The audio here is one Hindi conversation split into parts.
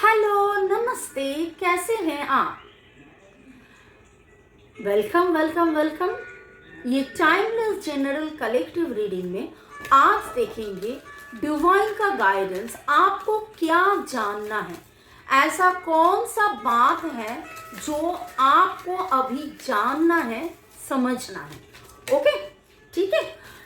हेलो नमस्ते, कैसे हैं आप? Welcome welcome welcome. ये टाइमलेस जनरल कलेक्टिव रीडिंग में आज देखेंगे डिवाइन का गाइडेंस आपको क्या जानना है। ऐसा कौन सा बात है जो आपको अभी जानना है, समझना है। ओके, ठीक है।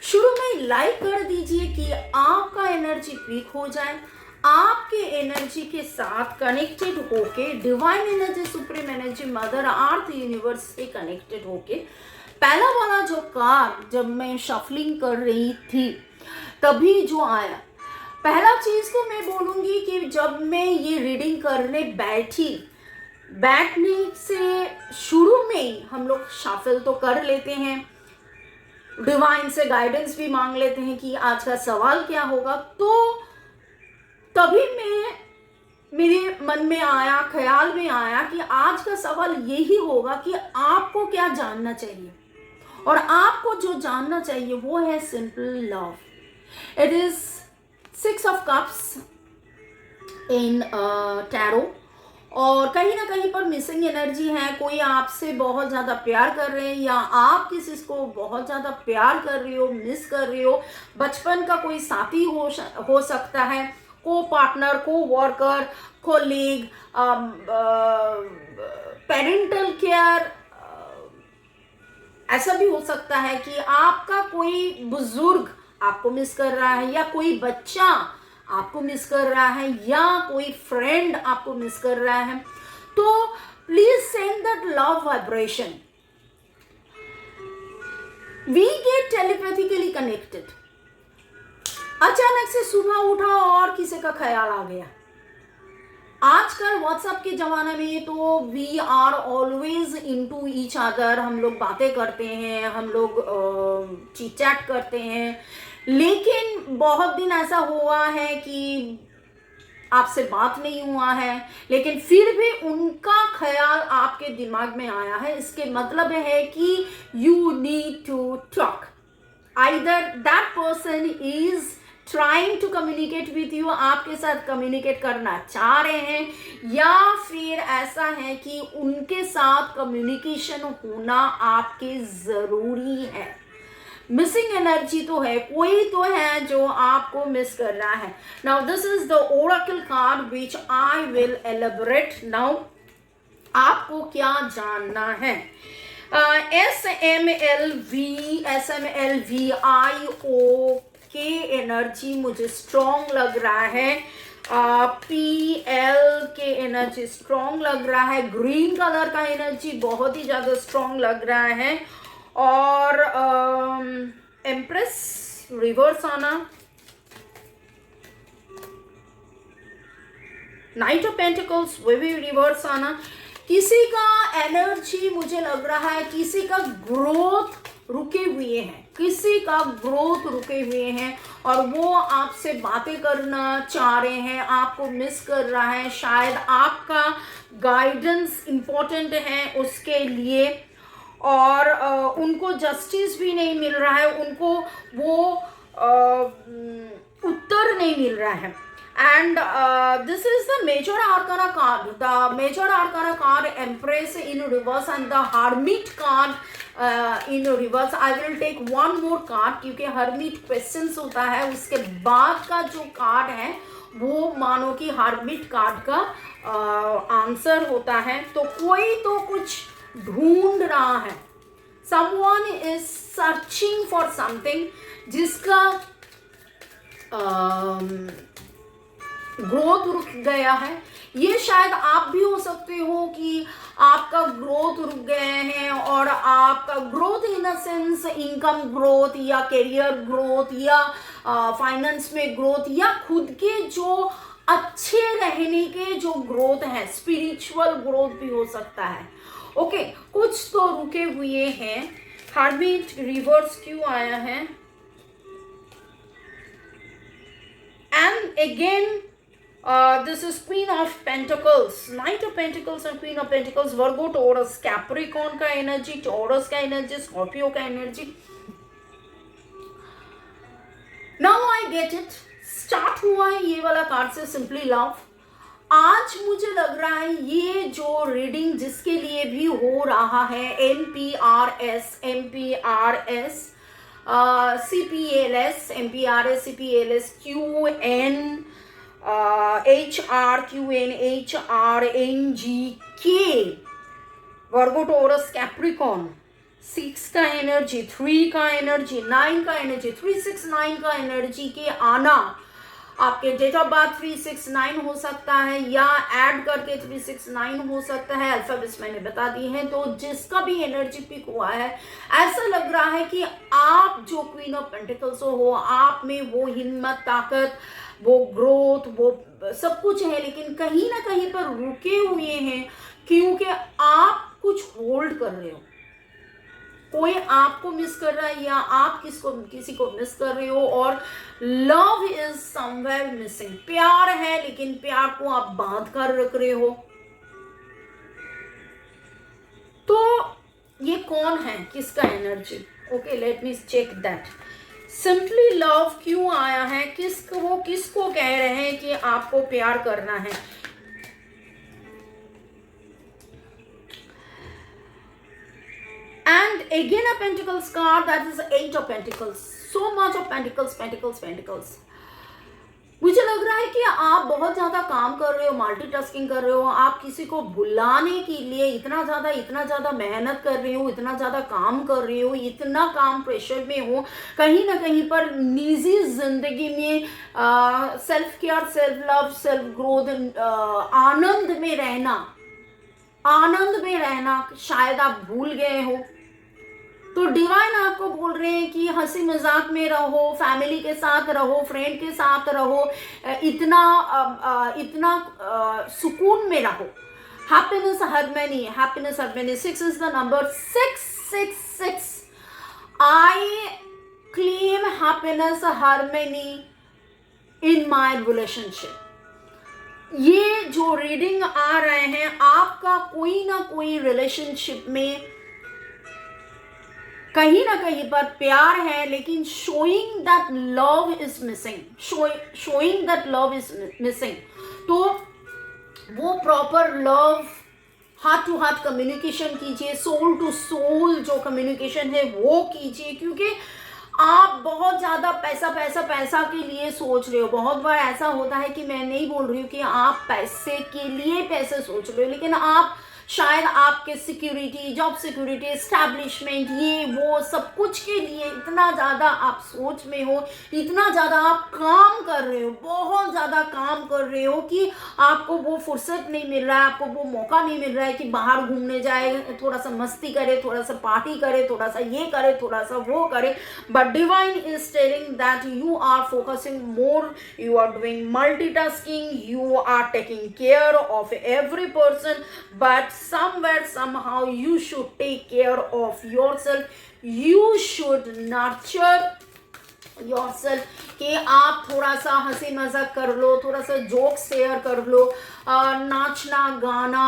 शुरू में लाइक कर दीजिए कि आपका एनर्जी पीक हो जाए, आपके एनर्जी के साथ कनेक्टेड होके divine energy, supreme energy, mother earth, universe से कनेक्टेड होके पहला वाला जो कार्ड जब मैं शफलिंग कर रही थी तभी जो आया, पहला चीज तो मैं बोलूंगी कि जब मैं ये रीडिंग करने बैठने से शुरू में ही हम लोग शफल तो कर लेते हैं, डिवाइन से गाइडेंस भी मांग लेते हैं कि आज का सवाल क्या होगा। तो तभी मेरे मन में आया, ख्याल में आया कि आज का सवाल यही होगा कि आपको क्या जानना चाहिए। और आपको जो जानना चाहिए वो है simple love. It is 6 of cups in tarot. और कहीं ना कहीं पर मिसिंग एनर्जी है। कोई आपसे बहुत ज़्यादा प्यार कर रहे हैं या आप किसी को बहुत ज़्यादा प्यार कर रही हो, मिस कर रही हो। बचपन का कोई साथी हो सकता है, को पार्टनर, को वर्कर, कोलीग, पेरेंटल केयर। ऐसा भी हो सकता है कि आपका कोई बुजुर्ग आपको मिस कर रहा है, या कोई बच्चा आपको मिस कर रहा है, या कोई फ्रेंड आपको मिस कर रहा है। तो please send that love vibration. We get telepathically connected. अचानक से सुबह उठा और किसी का ख्याल आ गया। आजकल व्हाट्सएप के जमाने में तो we are always into each other. हम लोग बातें करते हैं, हम लोग चिट चैट करते हैं, लेकिन बहुत दिन ऐसा हुआ है कि आपसे बात नहीं हुआ है, लेकिन फिर भी उनका ख्याल आपके दिमाग में आया है। इसके मतलब है कि you need to talk. Either that person is trying to communicate with you, आपके साथ कम्युनिकेट करना चाह रहे हैं, या फिर ऐसा है कि उनके साथ कम्युनिकेशन होना आपके जरूरी है। मिसिंग एनर्जी तो है, कोई तो है जो आपको मिस कर रहा है। Now this is the Oracle card which I will elaborate now. आपको क्या जानना है? SMLVIO के एनर्जी मुझे स्ट्रॉन्ग लग रहा है। PL के एनर्जी स्ट्रॉन्ग लग रहा है। ग्रीन कलर का एनर्जी बहुत ही ज्यादा स्ट्रॉन्ग लग रहा है। और एम्प्रेस रिवर्स आना, नाइट ऑफ पेंटिकल्स वो भी रिवर्स आना। किसी का एनर्जी मुझे लग रहा है, किसी का ग्रोथ रुके हुए हैं, किसी का ग्रोथ रुके हुए हैं और वो आपसे बातें करना चाह रहे हैं, आपको मिस कर रहा है। शायद आपका गाइडेंस इंपॉर्टेंट है उसके लिए, और उनको जस्टिस भी नहीं मिल रहा है, उनको वो उत्तर नहीं मिल रहा है। And this is the major arcana card. The major arcana card, Empress in reverse, and the Hermit card in reverse. I will take one more card क्योंकि Hermit questions होता है, उसके बाद का जो कार्ड है वो मानो कि Hermit कार्ड का आंसर होता है। तो कोई तो कुछ ढूंढ रहा है। Someone is searching for something जिसका ग्रोथ रुक गया है। ये शायद आप भी हो सकते हो कि आपका ग्रोथ रुक गए हैं, और आपका growth in the sense income growth, या करियर ग्रोथ, या फाइनेंस में ग्रोथ, या खुद के जो अच्छे रहने के जो ग्रोथ है, स्पिरिचुअल ग्रोथ भी हो सकता है। ओके, कुछ तो रुके हुए हैं। हर्मिट रिवर्स क्यों आया है? And again this is Queen of Pentacles, Knight of Pentacles and Queen of Pentacles, Virgo, Taurus, Capricorn का एनर्जी, Taurus का एनर्जी, Scorpio का energy. Now I get it। Start हुआ है ये वाला कार्ड से सिंपली लव। आज मुझे लग रहा है ये जो रीडिंग जिसके लिए भी हो रहा है, MPRS, CPLS, MPRS, CPLS, QN, HR, QN, HR, NGK, वर्गो, टोरस, कैप्रिकॉन, 6 का एनर्जी, 3 का एनर्जी, 9 का एनर्जी, 369 का एनर्जी के आना। आपके डेट ऑफ बर्थ 369 हो सकता है या ऐड करके 369 हो सकता है, अल्फाबेट्स मैंने बता दी हैं। तो जिसका भी एनर्जी पिक हुआ है, ऐसा लग रहा है कि आप जो क्वीन ऑफ पेंटिकल्स हो, आप में वो हिम्मत, ताकत, वो ग्रोथ, वो सब कुछ है, लेकिन कहीं ना कहीं पर रुके हुए हैं क्योंकि आप कुछ होल्ड कर रहे हो। कोई आपको मिस कर रहा है या आप किसी को मिस कर रहे हो, और लव इज समवेयर मिसिंग। प्यार है लेकिन प्यार को आप बांध कर रख रहे हो। तो ये कौन है, किसका energy? Okay, let me check that. Simply love क्यों आया है, किसको कह रहे हैं कि आपको प्यार करना है? And again a Pentacles card, that is 8 of Pentacles. So much of Pentacles. मुझे लग रहा है कि आप बहुत ज़्यादा काम कर रहे हो, मल्टीटास्किंग कर रहे हो। आप किसी को भुलाने के लिए इतना ज़्यादा मेहनत कर रहे हो, इतना ज़्यादा काम कर रहे हो, इतना काम प्रेशर में हो। कहीं ना कहीं पर निजी जिंदगी में self care, self love, self growth, आनंद में रहना शायद आप भूल गए हो। तो डिवाइन आपको बोल रहे हैं कि हंसी मजाक में रहो, फैमिली के साथ रहो, फ्रेंड के साथ रहो, इतना सुकून में रहो। Happiness, harmony. 6 is the number, 666। I claim happiness, harmony in my relationship. ये जो रीडिंग आ रहे हैं, आपका कोई ना कोई रिलेशनशिप में कहीं ना कहीं पर प्यार है, लेकिन showing that love is missing. तो वो proper love, heart to heart communication कीजिए, सोल टू सोल जो कम्युनिकेशन है वो कीजिए, क्योंकि आप बहुत ज़्यादा पैसा के लिए सोच रहे हो। बहुत बार ऐसा होता है कि मैं नहीं बोल रही हूँ कि आप पैसे के लिए पैसे सोच रहे हो, लेकिन आप शायद आपके सिक्योरिटी, जॉब सिक्योरिटी, एस्टैब्लिशमेंट, ये वो सब कुछ के लिए इतना ज़्यादा आप सोच में हो, इतना ज़्यादा आप काम कर रहे हो, बहुत ज़्यादा काम कर रहे हो कि आपको वो फुर्सत नहीं मिल रहा है, आपको वो मौका नहीं मिल रहा है कि बाहर घूमने जाए, थोड़ा सा मस्ती करे, थोड़ा सा पार्टी करे, थोड़ा सा ये करे, थोड़ा सा वो करे। But divine is telling that you are focusing more, you are doing multitasking, you are taking care of every person, but somewhere somehow you should take care of yourself. You should nurture yourself कि आप थोड़ा सा हंसी मजाक कर लो, थोड़ा सा जोक शेयर कर लो, नाचना, गाना,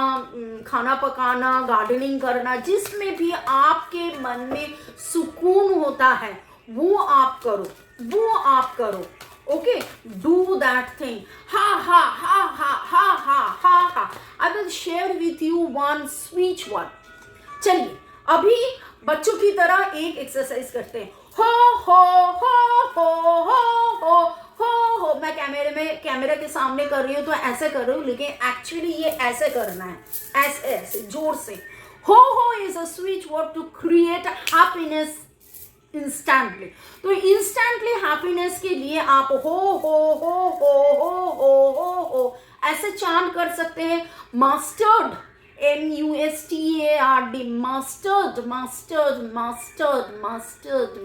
खाना पकाना, गार्डनिंग करना, जिसमें भी आपके मन में सुकून होता है वो आप करो। Okay, do that thing. Ha. I will share with you one sweet one. चलिए अभी बच्चों की तरह एक एक्सरसाइज करते हैं। हो। मैं कैमरे के सामने कर रही हूँ तो ऐसे कर रही हूँ, लेकिन एक्चुअली ये ऐसे करना है, ऐसे जोर से। हो is a sweet word to create happiness instantly. तो इंस्टेंटली हैप्पीनेस के लिए आप हो ऐसे चांट कर सकते हैं। मस्टर्ड,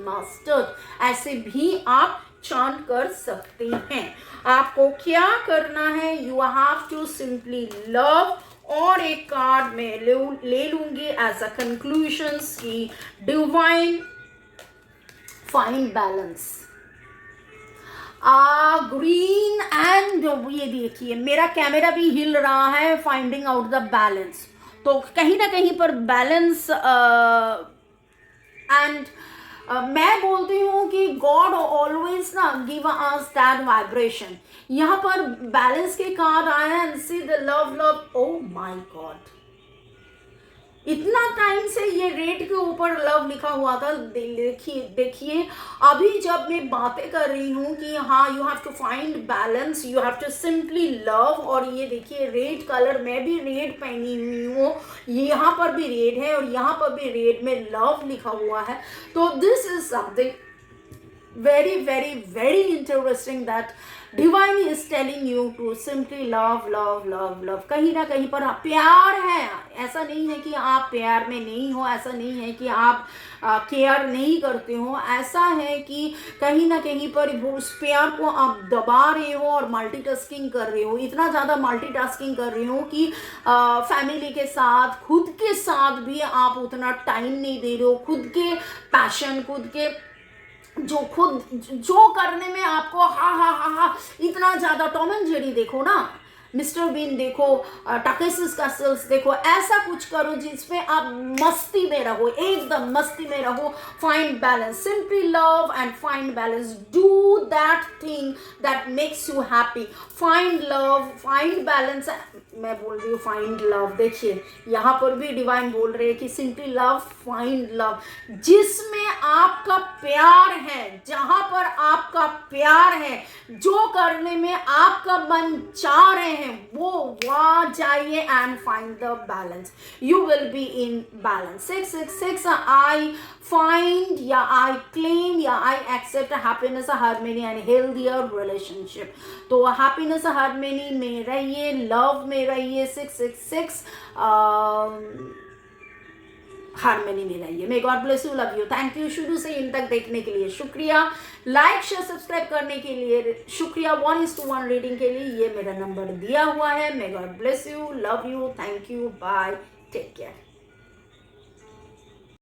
मस्टर्ड ऐसे भी आप चांट कर सकते हैं। आपको क्या करना है, you have to simply love, और एक कार्ड में ले लूंगी एज अ कंक्लूजन्स की divine find balance, green and, ये देखिए मेरा कैमरा भी हिल रहा है, फाइंडिंग आउट द बैलेंस। तो कहीं ना कहीं पर बैलेंस एंड मैं बोलती हूँ कि गॉड ऑलवेज ना गिव अस दैट वाइब्रेशन। यहाँ पर बैलेंस के कार्ड आए हैं, see the love love, oh my God, इतना टाइम से ये रेट के ऊपर लव लिखा हुआ था। देखिए अभी जब मैं बातें कर रही हूँ कि हाँ you have to find balance, you have to simply love, और ये देखिए रेड कलर, मैं भी रेड पहनी हुई हूँ, यहाँ पर भी रेड है और यहाँ पर भी रेड में लव लिखा हुआ है। तो this is something very very very interesting that divine is telling you to simply love love love love। कहीं ना कहीं पर प्यार है, ऐसा नहीं है कि आप प्यार में नहीं हो, ऐसा नहीं है कि आप केयर नहीं करते हो, ऐसा है कि कहीं ना कहीं पर वो उस प्यार को आप दबा रहे हो और मल्टीटास्किंग कर रहे हो, इतना ज़्यादा मल्टीटास्किंग कर रहे हो कि फैमिली के साथ, खुद के साथ भी आप उतना टाइम नहीं दे रहे हो, खुद के पैशन, खुद के जो करने में आपको हा इतना ज्यादा, टॉम एंड जेरी देखो ना, मिस्टर बीन देखो, टकेसिस कैसल्स देखो, ऐसा कुछ करो जिसमें आप मस्ती में रहो, एकदम मस्ती में रहो। Find balance, simply love and find balance, do that thing that makes you happy. Find love, find balance, मैं बोल रही हूँ फाइंड लव। देखिए यहाँ पर भी डिवाइन बोल रहे हैं कि सिंपली लव, फाइंड लव, जिसमें आपका प्यार है, जहां पर आपका प्यार है, जो करने में आपका मन चाह रहे हैं, वो वहां जाइए and find the balance, you will be in balance. 666 I find या आई क्लेम या I accept happiness, harmony and healthier relationship. तो हैप्पीनेस, हार्मनी में रहिए, लव में रहिए, 666 हार्मनी में रहिए। May God bless you, love you, thank you. शुरू से इन तक देखने के लिए शुक्रिया, लाइक शेयर सब्सक्राइब करने के लिए शुक्रिया। 1:1 रीडिंग के लिए ये मेरा नंबर दिया हुआ है। May God bless you, love you, thank you, bye, take care.